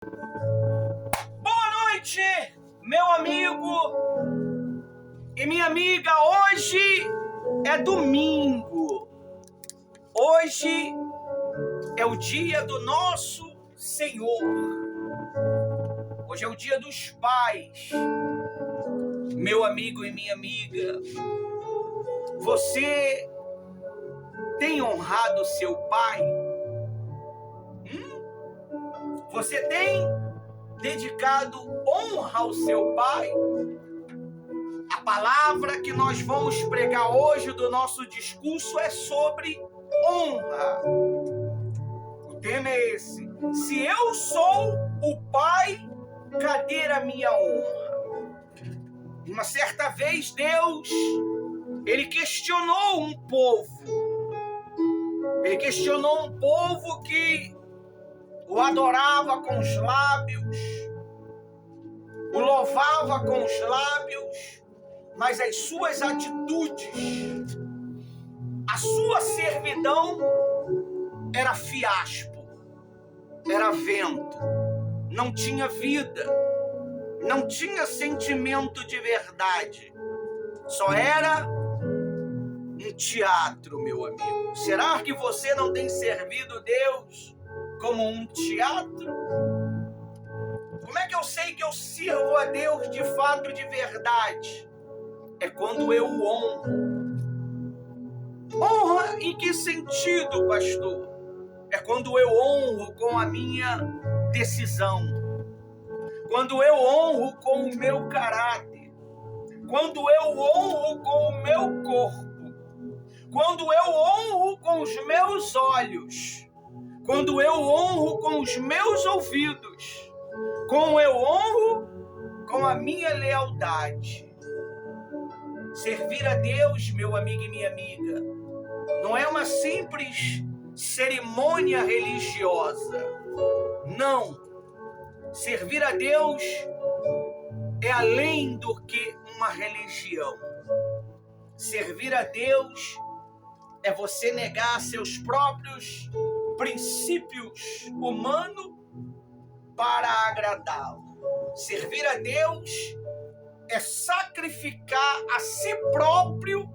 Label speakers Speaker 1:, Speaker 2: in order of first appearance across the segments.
Speaker 1: Boa noite, meu amigo e minha amiga. Hoje é domingo. Hoje é o dia do nosso Senhor. Hoje é o dia dos pais. Meu amigo e minha amiga, você tem honrado seu pai? Você tem dedicado honra ao seu pai? A palavra que nós vamos pregar hoje do nosso discurso é sobre honra. O tema é esse: se eu sou o pai, cadê a minha honra? Uma certa vez Deus, ele questionou um povo. Ele questionou um povo que o adorava com os lábios, o louvava com os lábios, mas as suas atitudes, a sua servidão era fiasco, era vento, não tinha vida, não tinha sentimento de verdade, só era um teatro, meu amigo. Será que você não tem servido Deus como um teatro? Como é que eu sei que eu sirvo a Deus de fato, de verdade? É quando eu o honro. Honra em que sentido, pastor? É quando eu honro com a minha decisão, quando eu honro com o meu caráter, quando eu honro com o meu corpo, quando eu honro com os meus olhos, quando eu honro com os meus ouvidos, quando eu honro com a minha lealdade. Servir a Deus, meu amigo e minha amiga, não é uma simples cerimônia religiosa. Não. Servir a Deus é além do que uma religião. Servir a Deus é você negar seus próprios princípios humanos para agradá-lo. Servir a Deus é sacrificar a si próprio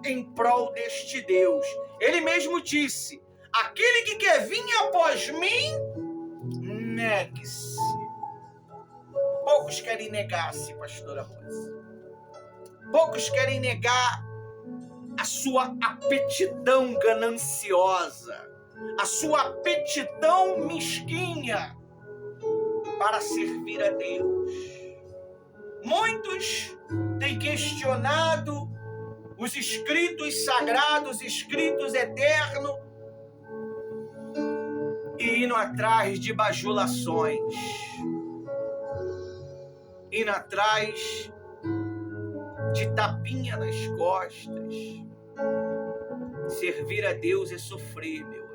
Speaker 1: em prol deste Deus. Ele mesmo disse: aquele que quer vir após mim, negue-se. Poucos querem negar-se, pastora Rosa. Poucos querem negar a sua aptidão gananciosa, a sua aptidão mesquinha para servir a Deus. Muitos têm questionado os escritos sagrados, escritos eternos, e indo atrás de bajulações, indo atrás de tapinha nas costas. Servir a Deus é sofrer, meu amigo.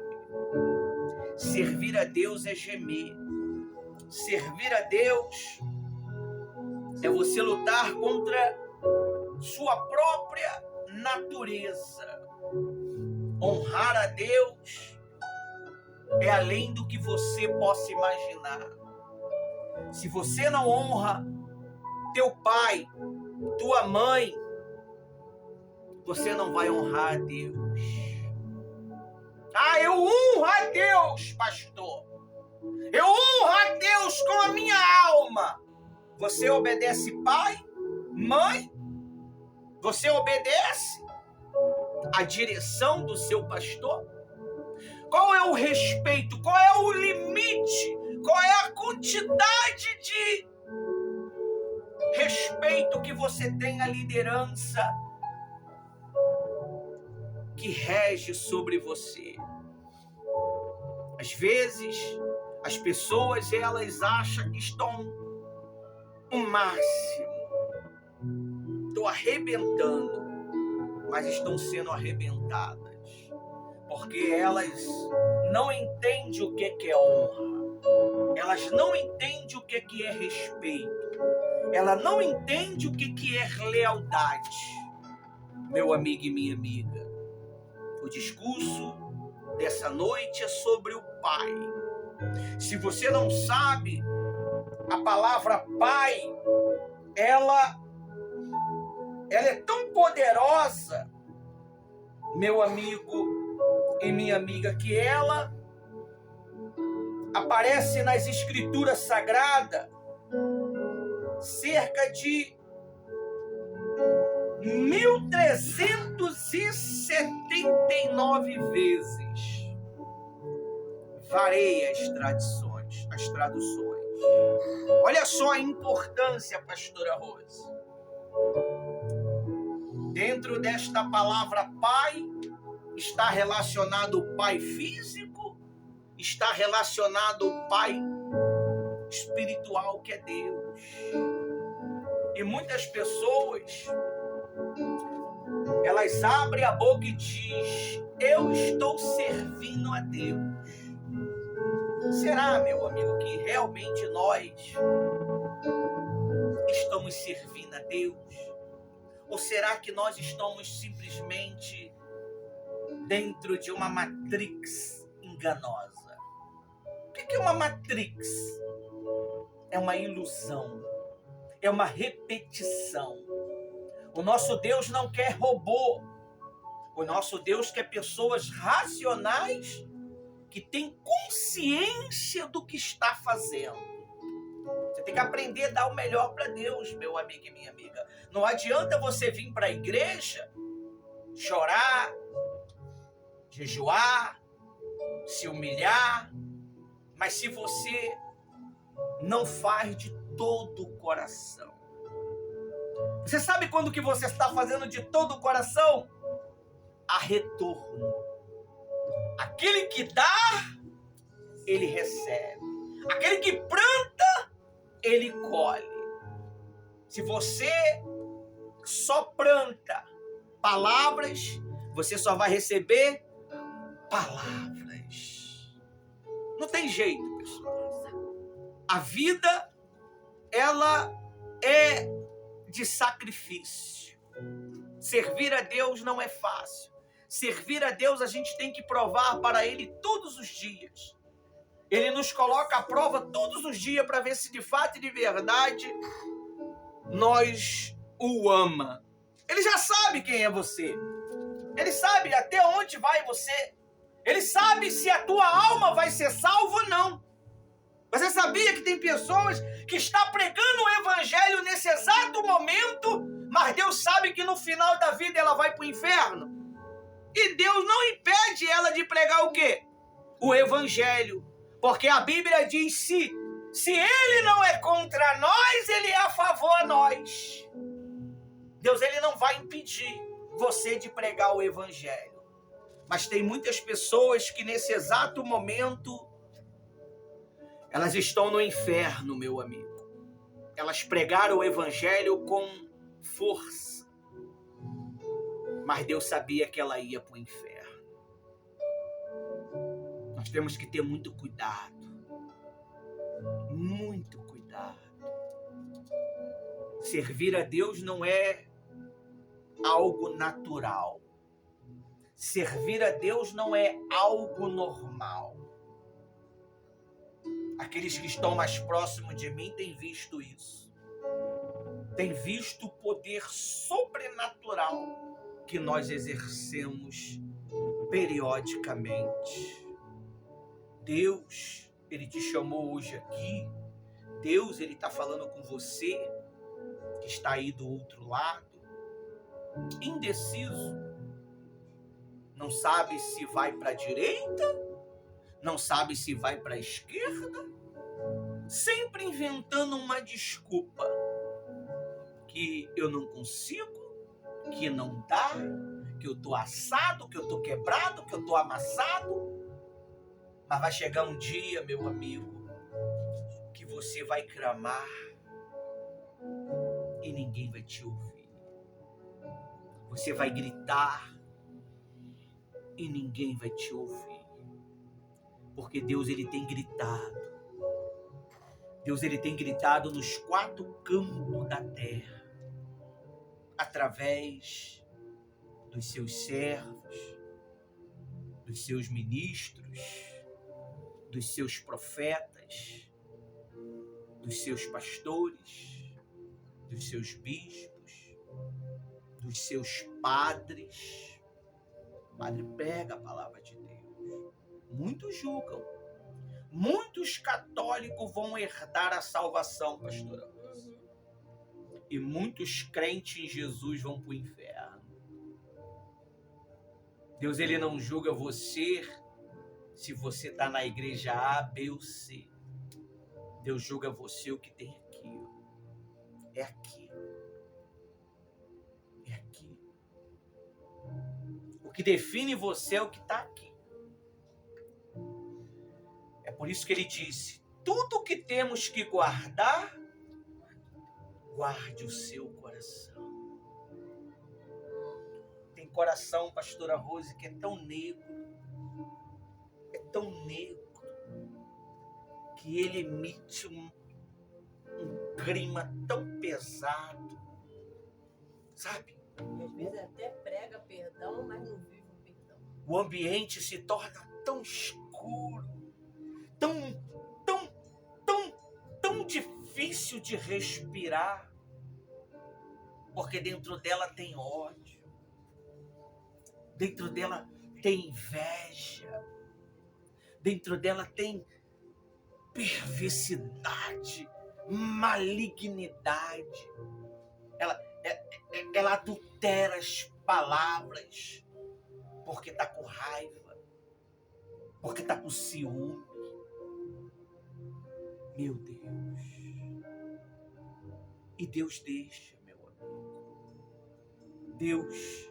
Speaker 1: Servir a Deus é gemer. Servir a Deus é você lutar contra sua própria natureza. Honrar a Deus é além do que você possa imaginar. Se você não honra teu pai, tua mãe, você não vai honrar a Deus. Ah, eu honro a Deus, pastor. Eu honro a Deus com a minha alma. Você obedece pai, mãe? Você obedece a direção do seu pastor? Qual é o respeito? Qual é o limite? Qual é a quantidade de respeito que você tem à liderança que rege sobre você? Às vezes, as pessoas, elas acham que estão no máximo, estão arrebentando, mas estão sendo arrebentadas, porque elas não entendem o que é honra, elas não entendem o que é respeito, ela não entende o que é lealdade. Meu amigo e minha amiga, o discurso dessa noite é sobre o pai. Se você não sabe, a palavra pai, ela é tão poderosa, meu amigo e minha amiga, que ela aparece nas escrituras sagradas cerca de 1379 vezes. Varei as traduções. Olha só a importância, pastora Rose. Dentro desta palavra pai, está relacionado o pai físico, está relacionado o pai espiritual, que é Deus. E muitas pessoas, elas abrem a boca e dizem: eu estou servindo a Deus. Será, meu amigo, que realmente nós estamos servindo a Deus? Ou será que nós estamos simplesmente dentro de uma matrix enganosa? O que é uma matrix? É uma ilusão, é uma repetição. O nosso Deus não quer robô. O nosso Deus quer pessoas racionais que têm consciência do que está fazendo. Você tem que aprender a dar o melhor para Deus, meu amigo e minha amiga. Não adianta você vir para a igreja, chorar, jejuar, se humilhar, mas se você não faz de todo o coração. Você sabe quando que você está fazendo de todo o coração? Há retorno. Aquele que dá, ele recebe. Aquele que planta, ele colhe. Se você só planta palavras, você só vai receber palavras. Não tem jeito, pessoal. A vida, ela é de sacrifício. Servir a Deus não é fácil. Servir a Deus, a gente tem que provar para Ele todos os dias. Ele nos coloca à prova todos os dias para ver se de fato e de verdade nós o ama. Ele já sabe quem é você. Ele sabe até onde vai você. Ele sabe se a tua alma vai ser salva ou não. Você sabia que tem pessoas que estão pregando o evangelho nesse exato momento, mas Deus sabe que no final da vida ela vai para o inferno? E Deus não impede ela de pregar o quê? O evangelho. Porque a Bíblia diz: se ele não é contra nós, ele é a favor a nós. Deus, ele não vai impedir você de pregar o evangelho. Mas tem muitas pessoas que nesse exato momento elas estão no inferno, meu amigo. Elas pregaram o evangelho com força. Mas Deus sabia que ela ia para o inferno. Nós temos que ter muito cuidado. Muito cuidado. Servir a Deus não é algo natural. Servir a Deus não é algo normal. Aqueles que estão mais próximos de mim têm visto isso. Têm visto o poder sobrenatural que nós exercemos periodicamente. Deus, Ele te chamou hoje aqui. Deus, Ele está falando com você, que está aí do outro lado, indeciso. Não sabe se vai para a direita, não sabe se vai para a esquerda, sempre inventando uma desculpa. Que eu não consigo, que não dá, que eu tô assado, que eu tô quebrado, que eu tô amassado. Mas vai chegar um dia, meu amigo, que você vai clamar e ninguém vai te ouvir. Você vai gritar e ninguém vai te ouvir. Porque Deus, Ele tem gritado. Deus, Ele tem gritado nos 4 campos da terra, através dos seus servos, dos seus ministros, dos seus profetas, dos seus pastores, dos seus bispos, dos seus padres. O padre prega a palavra de Deus. Muitos julgam. Muitos católicos vão herdar a salvação, pastora. E muitos crentes em Jesus vão para o inferno. Deus, ele não julga você se você está na igreja A, B ou C. Deus julga você o que tem aqui. É aqui. É aqui. O que define você é o que está aqui. É por isso que ele disse, tudo que temos que guardar, guarde o seu coração. Tem coração, pastora Rose, que é tão negro, que ele emite um clima tão pesado, sabe?
Speaker 2: Às vezes até prega perdão, mas não vive o perdão.
Speaker 1: O ambiente se torna tão escuro, tão difícil de respirar, porque dentro dela tem ódio, dentro dela tem inveja, dentro dela tem perversidade, malignidade. Ela adultera as palavras porque está com raiva, porque está com ciúme. Meu Deus. E Deus deixa, meu amigo. Deus,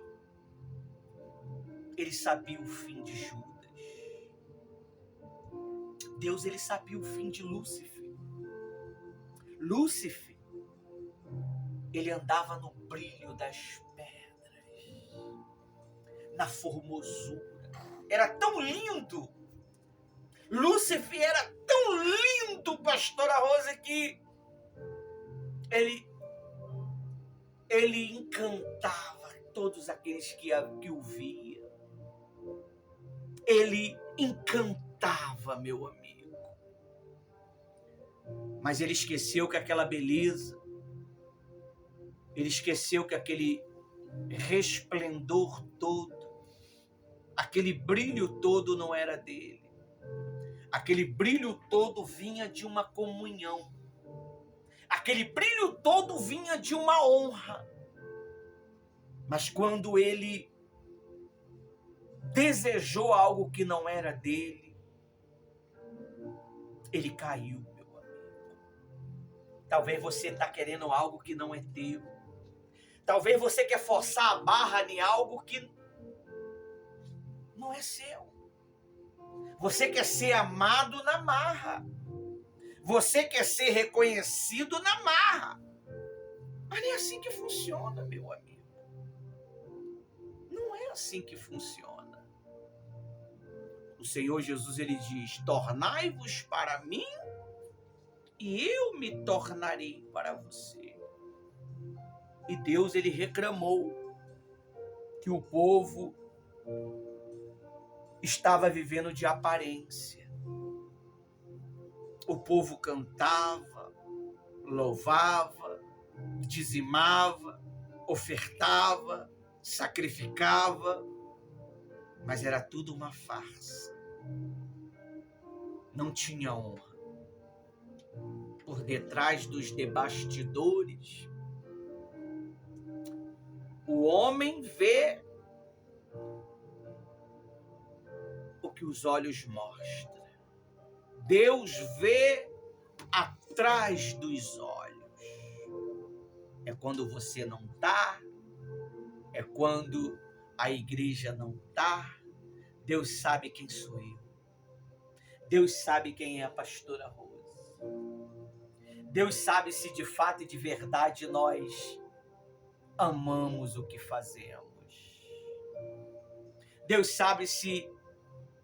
Speaker 1: ele sabia o fim de Judas. Deus, ele sabia o fim de Lúcifer. Lúcifer, ele andava no brilho das pedras, na formosura. Era tão lindo. Lúcifer era tão lindo, pastora Rosa, que ele encantava todos aqueles que o viam. Ele encantava, meu amigo. Mas ele esqueceu que aquela beleza, ele esqueceu que aquele resplendor todo, aquele brilho todo não era dele. Aquele brilho todo vinha de uma comunhão. Aquele brilho todo vinha de uma honra. Mas quando ele desejou algo que não era dele, ele caiu, meu amigo. Talvez você está querendo algo que não é teu. Talvez você quer forçar a barra em algo que não é seu. Você quer ser amado na marra. Você quer ser reconhecido na marra. Mas nem é assim que funciona, meu amigo. Não é assim que funciona. O Senhor Jesus, ele diz, tornai-vos para mim e eu me tornarei para você. E Deus, ele reclamou que o povo estava vivendo de aparência. O povo cantava, louvava, dizimava, ofertava, sacrificava, mas era tudo uma farsa. Não tinha honra. Por detrás dos bastidores, o homem vê o que os olhos mostram. Deus vê atrás dos olhos. É quando você não está, é quando a igreja não está. Deus sabe quem sou eu. Deus sabe quem é a pastora Rose. Deus sabe se de fato e de verdade nós amamos o que fazemos. Deus sabe se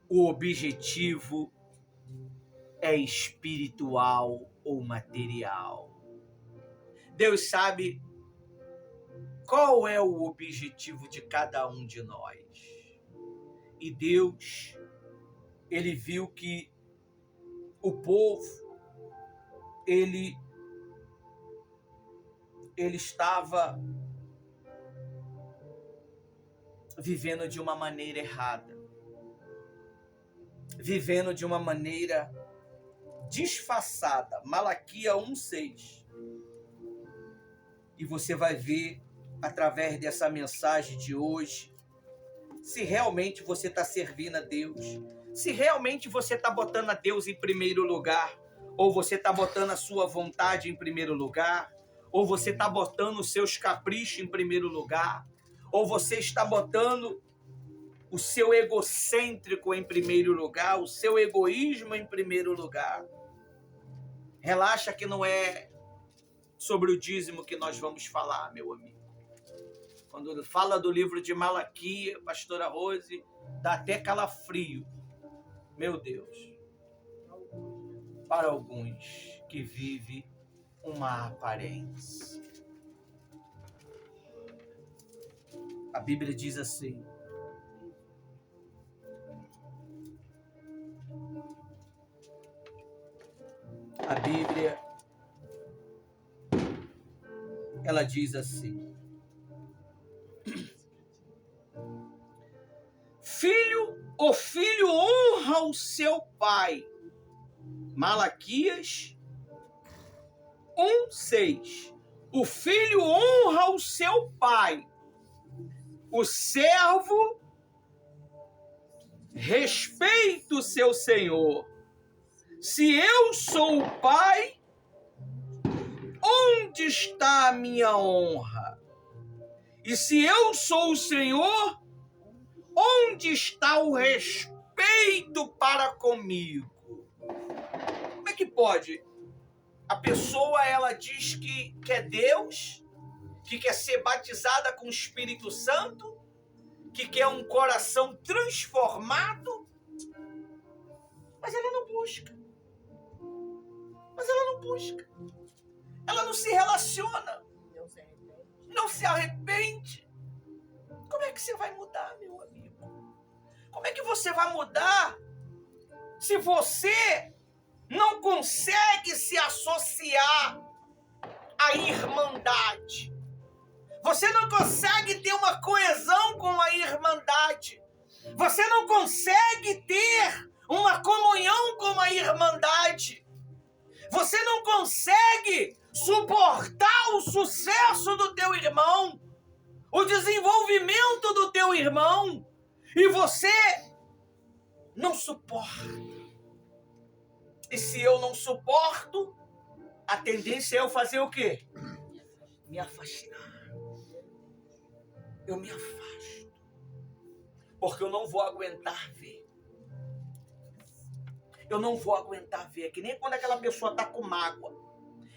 Speaker 1: o objetivo é espiritual ou material. Deus sabe qual é o objetivo de cada um de nós. E Deus, ele viu que o povo, ele estava vivendo de uma maneira errada, vivendo de uma maneira disfarçada. Malaquias 1:6. E você vai ver, através dessa mensagem de hoje, se realmente você está servindo a Deus, se realmente você está botando a Deus em primeiro lugar, ou você está botando a sua vontade em primeiro lugar, ou você está botando os seus caprichos em primeiro lugar, ou você está botando o seu egocêntrico em primeiro lugar, o seu egoísmo em primeiro lugar. Relaxa que não é sobre o dízimo que nós vamos falar, meu amigo. Quando fala do livro de Malaquias, pastora Rose, dá até calafrio. Meu Deus. Para alguns que vivem uma aparência. A Bíblia diz assim: a Bíblia, ela diz assim: o filho honra o seu pai. Malaquias 1:6. O filho honra o seu pai. O servo respeita o seu senhor. Se eu sou o pai, onde está a minha honra? E se eu sou o Senhor, onde está o respeito para comigo? Como é que pode? A pessoa, ela diz que quer Deus, que quer ser batizada com o Espírito Santo, que quer um coração transformado, mas ela não busca. Ela não se relaciona. Não se arrepende. Como é que você vai mudar, meu amigo? Como é que você vai mudar se você não consegue se associar à irmandade? Você não consegue ter uma coesão com a irmandade. Você não consegue ter uma comunhão com a irmandade. Você não consegue suportar o sucesso do teu irmão, o desenvolvimento do teu irmão, e você não suporta. E se eu não suporto, a tendência é eu fazer o quê? Me afastar. Eu me afasto. Porque eu não vou aguentar ver. Eu não vou aguentar ver. É que nem quando aquela pessoa está com mágoa.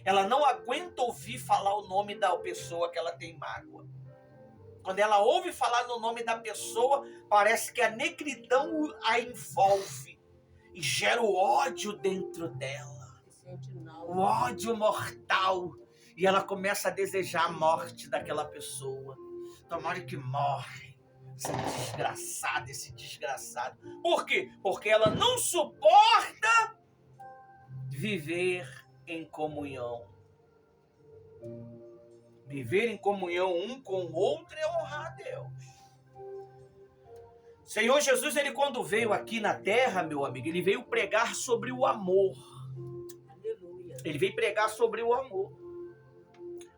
Speaker 1: Ela não aguenta ouvir falar o nome da pessoa que ela tem mágoa. Quando ela ouve falar no nome da pessoa, parece que a negridão a envolve e gera o ódio dentro dela. O ódio mortal. E ela começa a desejar a morte daquela pessoa. Tomara que morre. Esse desgraçado. Por quê? Porque ela não suporta viver em comunhão. Viver em comunhão um com o outro é honrar a Deus. Senhor Jesus, ele quando veio aqui na terra, meu amigo, ele veio pregar sobre o amor.
Speaker 2: Aleluia.
Speaker 1: Ele veio pregar sobre o amor.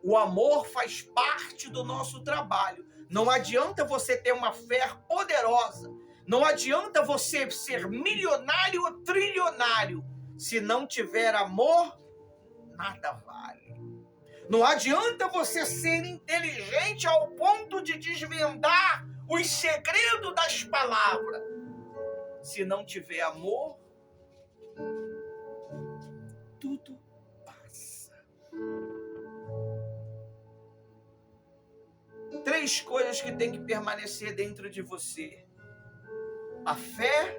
Speaker 1: O amor faz parte do nosso trabalho. Não adianta você ter uma fé poderosa. Não adianta você ser milionário ou trilionário. Se não tiver amor, nada vale. Não adianta você ser inteligente ao ponto de desvendar os segredos das palavras. Se não tiver amor, tudo passa. 3 coisas que tem que permanecer dentro de você: a fé,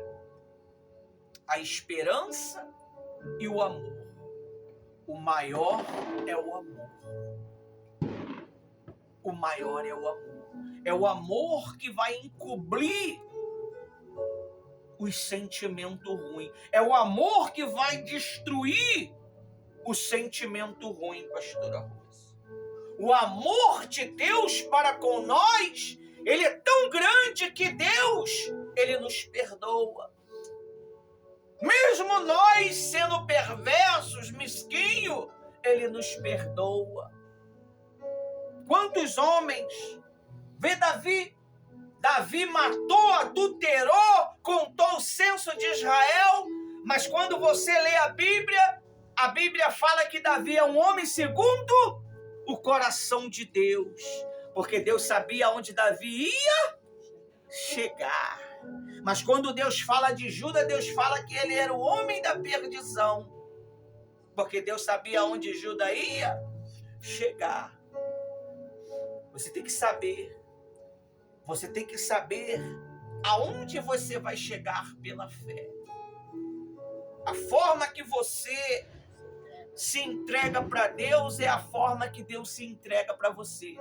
Speaker 1: a esperança e o amor. O maior é o amor. O maior é o amor. É o amor que vai encobrir os sentimentos ruins. É o amor que vai destruir o sentimento ruim, pastora Rosa. O amor de Deus para com nós, ele é tão grande que Deus, ele nos perdoa. Mesmo nós sendo perversos, mesquinhos, ele nos perdoa. Quantos homens? Vê Davi. Davi matou, adulterou, contou o censo de Israel, mas quando você lê a Bíblia fala que Davi é um homem segundo o coração de Deus, porque Deus sabia onde Davi ia chegar. Mas quando Deus fala de Judas, Deus fala que ele era o homem da perdição, porque Deus sabia onde Judas ia chegar. Você tem que saber aonde você vai chegar pela fé. A forma que você se entrega para Deus é a forma que Deus se entrega para você.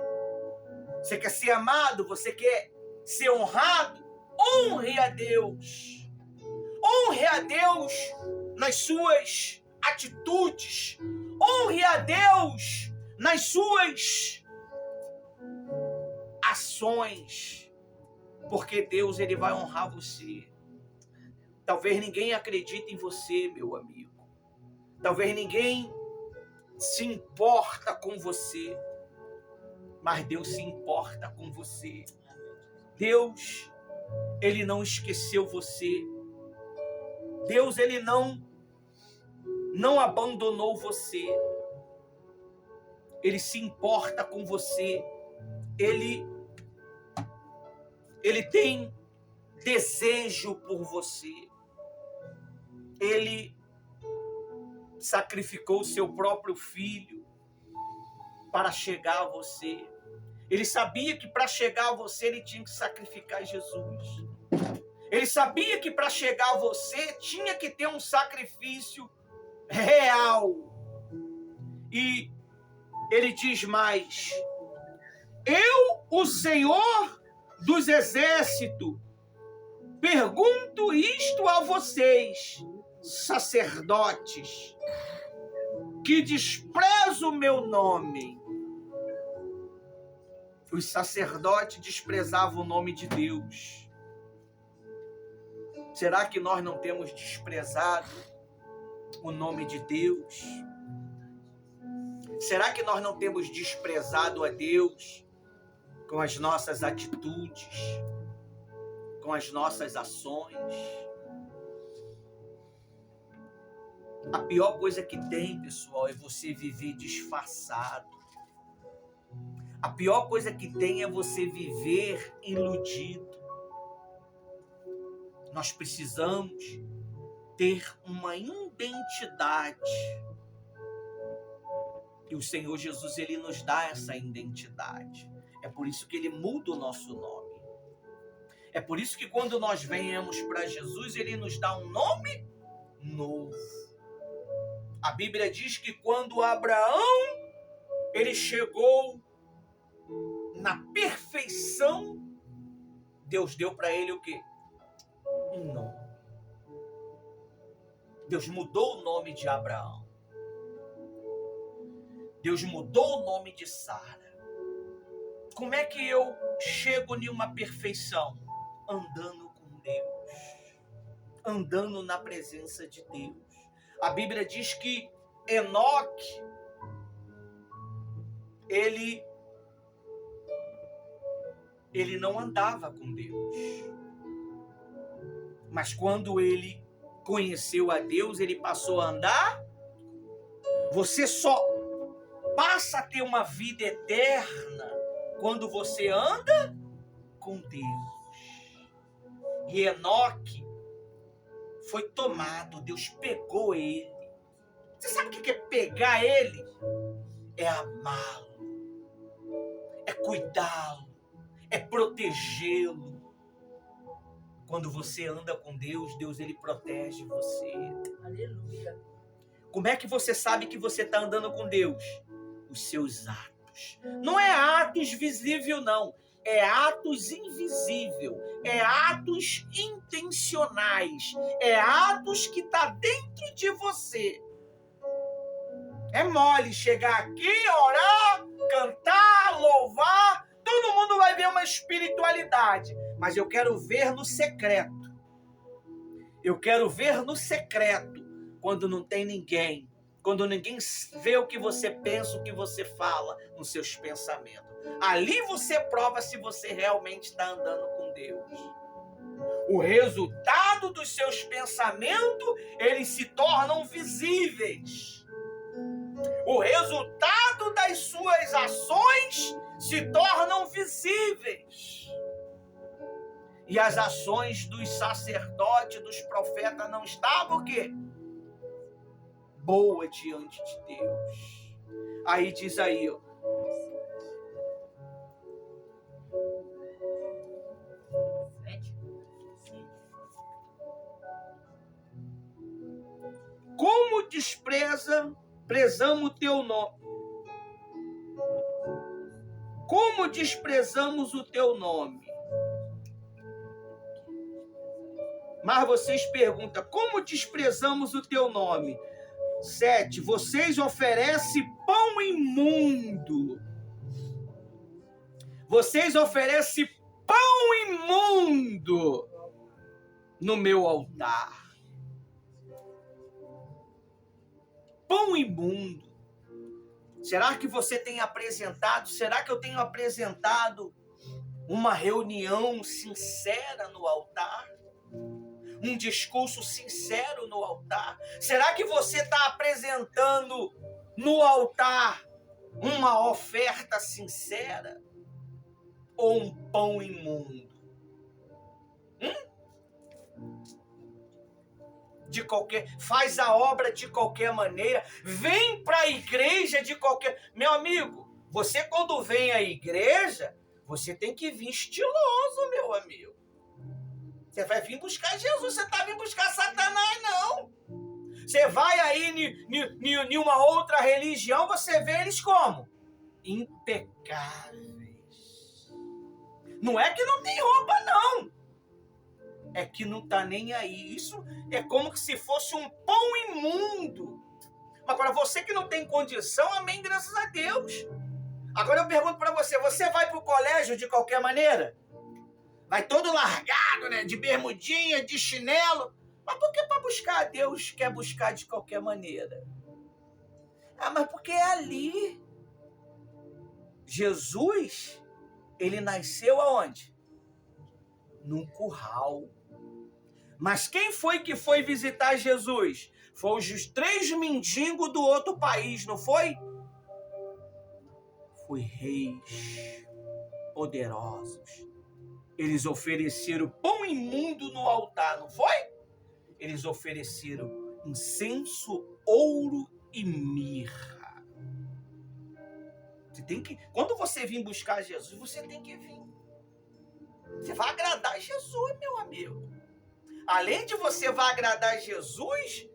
Speaker 1: Você quer ser amado? Você quer ser honrado? Honre a Deus. Honre a Deus nas suas atitudes. Honre a Deus nas suas ações. Porque Deus, ele vai honrar você. Talvez ninguém acredite em você, meu amigo. Talvez ninguém se importa com você. Mas Deus se importa com você. Deus, ele não esqueceu você. Deus, ele não abandonou você. Ele se importa com você. Ele tem desejo por você. Ele sacrificou o seu próprio filho para chegar a você. Ele sabia que para chegar a você ele tinha que sacrificar Jesus. Ele sabia que para chegar a você tinha que ter um sacrifício real. E ele diz mais: eu, o Senhor dos Exércitos, pergunto isto a vocês, sacerdotes, que desprezam o meu nome. Os sacerdotes desprezavam o nome de Deus. Será que nós não temos desprezado o nome de Deus? Será que nós não temos desprezado a Deus com as nossas atitudes, com as nossas ações? A pior coisa que tem, pessoal, é você viver disfarçado. A pior coisa que tem é você viver iludido. Nós precisamos ter uma identidade. E o Senhor Jesus, ele nos dá essa identidade. É por isso que ele muda o nosso nome. É por isso que quando nós venhamos para Jesus, ele nos dá um nome novo. A Bíblia diz que quando Abraão, ele chegou na perfeição, Deus deu para ele o quê? Um nome. Deus mudou o nome de Abraão. Deus mudou o nome de Sara. Como é que eu chego em uma perfeição? Andando com Deus. Andando na presença de Deus. A Bíblia diz que Enoque, ele não andava com Deus. Mas quando ele conheceu a Deus, ele passou a andar. Você só passa a ter uma vida eterna quando você anda com Deus. E Enoque foi tomado, Deus pegou ele. Você sabe o que é pegar ele? É amá-lo, é cuidá-lo, é protegê-lo. Quando você anda com Deus, Deus ele protege você.
Speaker 2: Aleluia.
Speaker 1: Como é que você sabe que você está andando com Deus? Os seus atos. Não é atos visíveis, não. é atos invisíveis, é atos intencionais, é atos que está dentro de você. É mole chegar aqui, orar, cantar, louvar, todo mundo vai ver uma espiritualidade, mas eu quero ver no secreto. Eu quero ver no secreto, quando não tem ninguém, quando ninguém vê o que você pensa, o que você fala nos seus pensamentos. Ali você prova se você realmente está andando com Deus. O resultado dos seus pensamentos, eles se tornam visíveis. O resultado das suas ações se tornam visíveis. E as ações dos sacerdotes, dos profetas não estavam o quê? Boa diante de Deus. Aí diz aí, ó. Como prezamos o teu nome? Como desprezamos o teu nome? Mas vocês perguntam, como desprezamos o teu nome? 7. Vocês oferecem pão imundo. Vocês oferecem pão imundo no meu altar. Pão imundo. Será que você tem apresentado? Será que eu tenho apresentado uma reunião sincera no altar? Um discurso sincero no altar? Será que você está apresentando no altar uma oferta sincera? Ou um pão imundo? Faz a obra de qualquer maneira, vem para a igreja de qualquer... Meu amigo, você quando vem à igreja, você tem que vir estiloso, meu amigo. Você vai vir buscar Jesus, você está vindo buscar Satanás, não. Você vai aí em uma outra religião, você vê eles como? Impecáveis. Não é que não tem roupa, não. É que não está nem aí. Isso é como se fosse um pão imundo. Mas para você que não tem condição, amém, graças a Deus. Agora eu pergunto para você, você vai para o colégio de qualquer maneira? Vai todo largado, né? De bermudinha, de chinelo. Mas por que para buscar a Deus quer buscar de qualquer maneira? Ah, mas porque é ali. Jesus, ele nasceu aonde? Num curral. Mas quem foi que foi visitar Jesus? Foi os 3 mendigos do outro país, não foi? Foi reis poderosos. Eles ofereceram pão imundo no altar, não foi? Eles ofereceram incenso, ouro e mirra. Você tem que, quando você vir buscar Jesus, você tem que vir. Você vai agradar Jesus, meu amigo. Além de você vai agradar Jesus,